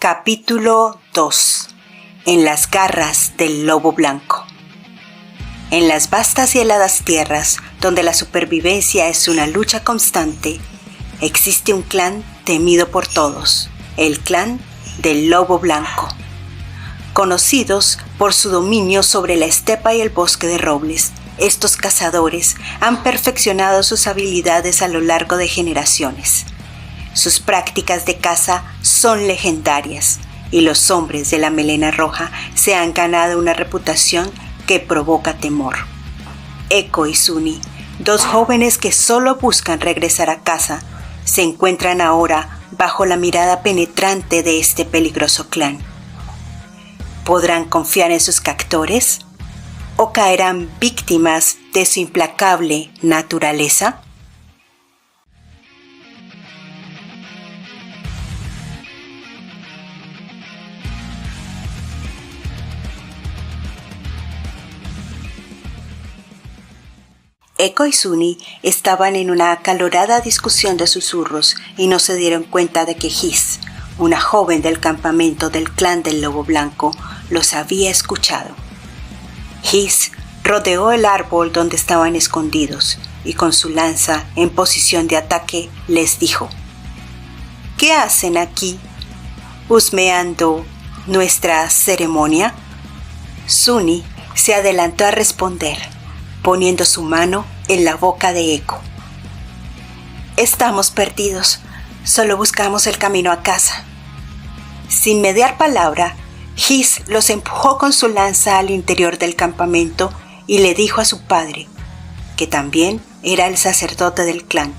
Capítulo 2. En las garras del lobo blanco. En las vastas y heladas tierras, donde la supervivencia es una lucha constante, existe un clan temido por todos, el clan del lobo blanco. Conocidos por su dominio sobre la estepa y el bosque de robles, estos cazadores han perfeccionado sus habilidades a lo largo de generaciones. Sus prácticas de caza son legendarias y los hombres de la melena roja se han ganado una reputación que provoca temor. Eco y Suni, dos jóvenes que solo buscan regresar a casa, se encuentran ahora bajo la mirada penetrante de este peligroso clan. ¿Podrán confiar en sus captores? ¿O caerán víctimas de su implacable naturaleza? Eco y Suni estaban en una acalorada discusión de susurros y no se dieron cuenta de que Hiss, una joven del campamento del clan del lobo blanco, los había escuchado. Hiss rodeó el árbol donde estaban escondidos y con su lanza en posición de ataque les dijo: ¿Qué hacen aquí, husmeando nuestra ceremonia? Suni se adelantó a responder, poniendo su mano en la boca de Eco. Estamos perdidos, solo buscamos el camino a casa. Sin mediar palabra, Hiss los empujó con su lanza al interior del campamento y le dijo a su padre, que también era el sacerdote del clan: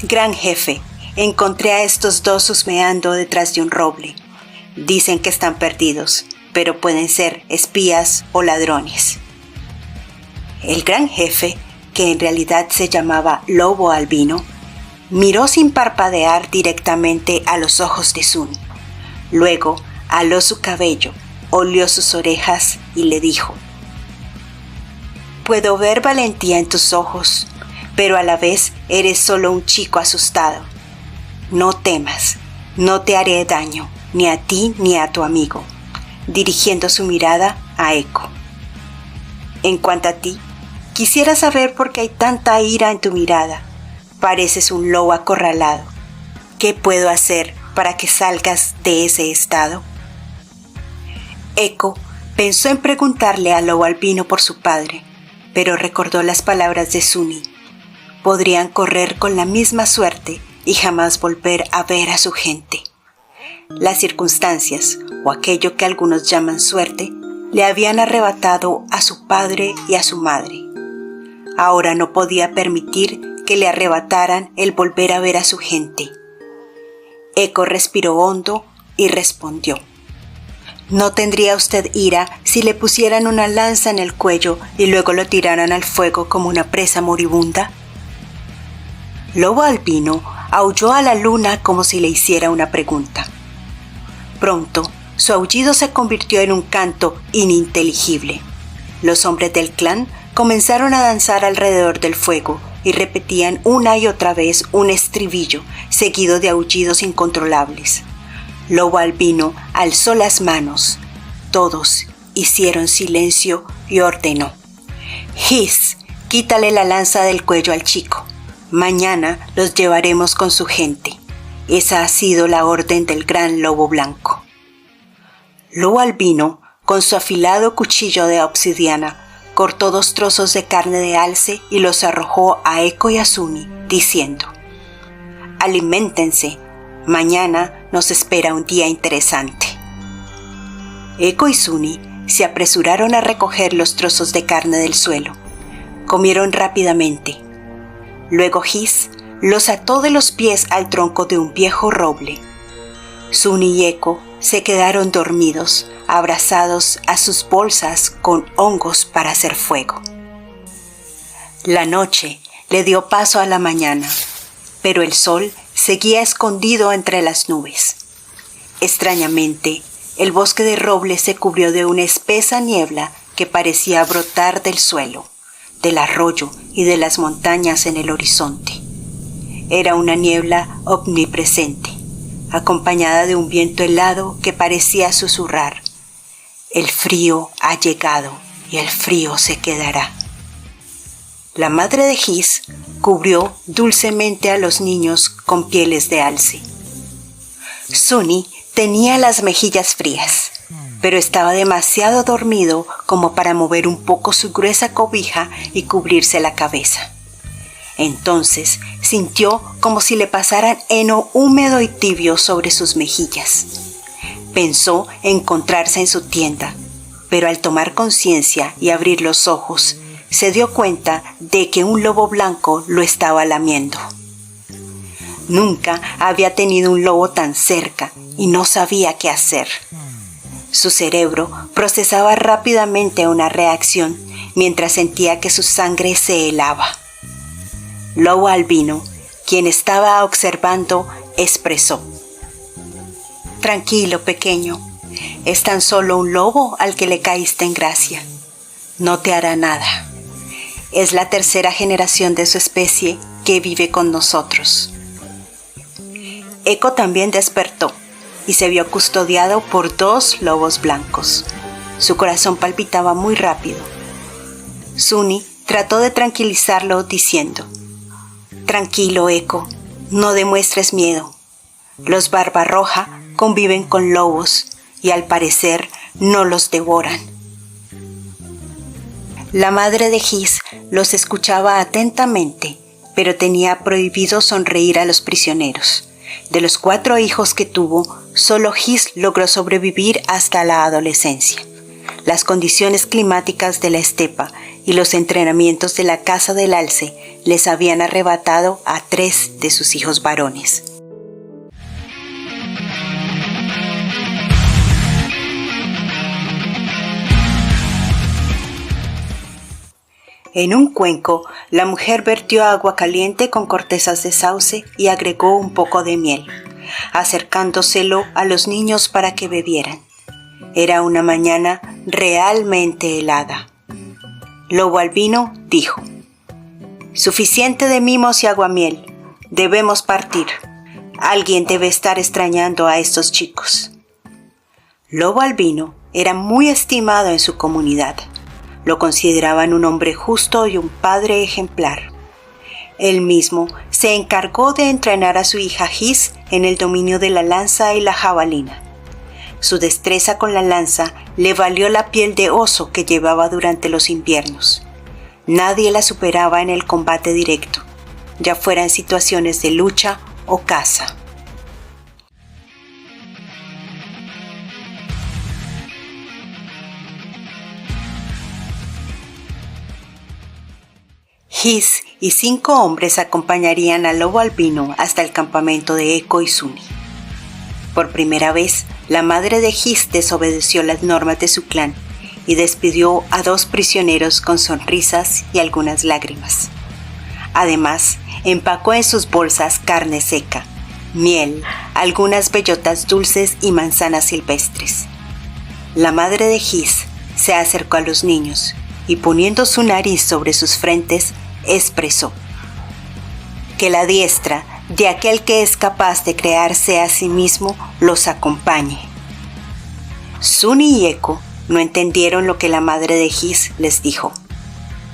Gran jefe, encontré a estos dos husmeando detrás de un roble. Dicen que están perdidos, pero pueden ser espías o ladrones. El gran jefe, que en realidad se llamaba Lobo Albino, miró sin parpadear directamente a los ojos de Suni. Luego aló su cabello, olió sus orejas y le dijo: Puedo ver valentía en tus ojos, pero a la vez eres solo un chico asustado. No temas, no te haré daño, ni a ti ni a tu amigo, dirigiendo su mirada a Eco. En cuanto a ti, quisiera saber por qué hay tanta ira en tu mirada. Pareces un lobo acorralado. ¿Qué puedo hacer para que salgas de ese estado? Eco pensó en preguntarle al lobo albino por su padre, pero recordó las palabras de Suni. Podrían correr con la misma suerte y jamás volver a ver a su gente. Las circunstancias, o aquello que algunos llaman suerte, le habían arrebatado a su padre y a su madre. Ahora no podía permitir que le arrebataran el volver a ver a su gente. Eco respiró hondo y respondió: ¿No tendría usted ira si le pusieran una lanza en el cuello y luego lo tiraran al fuego como una presa moribunda? Lobo Albino aulló a la luna como si le hiciera una pregunta. Pronto, su aullido se convirtió en un canto ininteligible. Los hombres del clan comenzaron a danzar alrededor del fuego y repetían una y otra vez un estribillo seguido de aullidos incontrolables. Lobo Albino alzó las manos. Todos hicieron silencio y ordenó: Hiss, quítale la lanza del cuello al chico. Mañana los llevaremos con su gente. Esa ha sido la orden del gran lobo blanco. Lobo Albino, con su afilado cuchillo de obsidiana, cortó 2 trozos de carne de alce y los arrojó a Eco y a Suni, diciendo: Aliméntense, mañana nos espera un día interesante. Eco y Suni se apresuraron a recoger los trozos de carne del suelo. Comieron rápidamente. Luego Hiss los ató de los pies al tronco de un viejo roble. Suni y Eco se quedaron dormidos, abrazados a sus bolsas con hongos para hacer fuego. La noche le dio paso a la mañana, pero el sol seguía escondido entre las nubes. Extrañamente, el bosque de robles se cubrió de una espesa niebla que parecía brotar del suelo, del arroyo y de las montañas en el horizonte. Era una niebla omnipresente, acompañada de un viento helado que parecía susurrar: el frío ha llegado y el frío se quedará. La madre de His cubrió dulcemente a los niños con pieles de alce. Suni tenía las mejillas frías, pero estaba demasiado dormido como para mover un poco su gruesa cobija y cubrirse la cabeza. Entonces sintió como si le pasaran heno húmedo y tibio sobre sus mejillas. Pensó encontrarse en su tienda, pero al tomar conciencia y abrir los ojos, se dio cuenta de que un lobo blanco lo estaba lamiendo. Nunca había tenido un lobo tan cerca y no sabía qué hacer. Su cerebro procesaba rápidamente una reacción mientras sentía que su sangre se helaba. Lobo Albino, quien estaba observando, expresó: «Tranquilo, pequeño, es tan solo un lobo al que le caíste en gracia. No te hará nada. Es la tercera generación de su especie que vive con nosotros». Eco también despertó y se vio custodiado por 2 lobos blancos. Su corazón palpitaba muy rápido. Suni trató de tranquilizarlo diciendo: «Tranquilo, Eco, no demuestres miedo. Los Barbarroja conviven con lobos y al parecer no los devoran». La madre de His los escuchaba atentamente, pero tenía prohibido sonreír a los prisioneros. De los 4 hijos que tuvo, solo His logró sobrevivir hasta la adolescencia. Las condiciones climáticas de la estepa y los entrenamientos de la caza del alce les habían arrebatado a 3 de sus hijos varones. En un cuenco, la mujer vertió agua caliente con cortezas de sauce y agregó un poco de miel, acercándoselo a los niños para que bebieran. Era una mañana realmente helada. Lobo Albino dijo: «Suficiente de mimos y aguamiel. Debemos partir. Alguien debe estar extrañando a estos chicos». Lobo Albino era muy estimado en su comunidad. Lo consideraban un hombre justo y un padre ejemplar. Él mismo se encargó de entrenar a su hija His en el dominio de la lanza y la jabalina. Su destreza con la lanza le valió la piel de oso que llevaba durante los inviernos. Nadie la superaba en el combate directo, ya fuera en situaciones de lucha o caza. His y 5 hombres acompañarían al Lobo Albino hasta el campamento de Eco y Suni. Por primera vez, la madre de His desobedeció las normas de su clan y despidió a 2 prisioneros con sonrisas y algunas lágrimas. Además, empacó en sus bolsas carne seca, miel, algunas bellotas dulces y manzanas silvestres. La madre de His se acercó a los niños y poniendo su nariz sobre sus frentes, expresó: «Que la diestra de aquel que es capaz de crearse a sí mismo los acompañe». Suni y Eco no entendieron lo que la madre de His les dijo.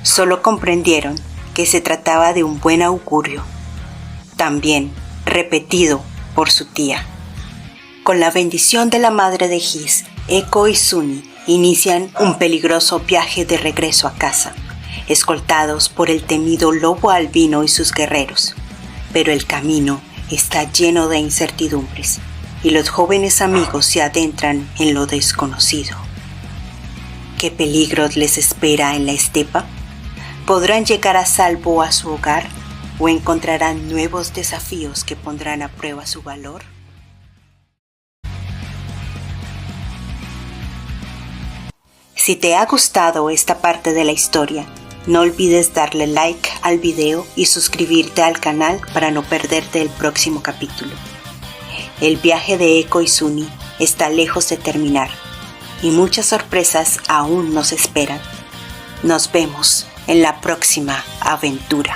Solo comprendieron que se trataba de un buen augurio, también repetido por su tía. Con la bendición de la madre de His, Eco y Suni inician un peligroso viaje de regreso a casa, escoltados por el temido Lobo Albino y sus guerreros. Pero el camino está lleno de incertidumbres y los jóvenes amigos se adentran en lo desconocido. ¿Qué peligros les espera en la estepa? ¿Podrán llegar a salvo a su hogar o encontrarán nuevos desafíos que pondrán a prueba su valor? Si te ha gustado esta parte de la historia, no olvides darle like al video y suscribirte al canal para no perderte el próximo capítulo. El viaje de Eco y Suni está lejos de terminar y muchas sorpresas aún nos esperan. Nos vemos en la próxima aventura.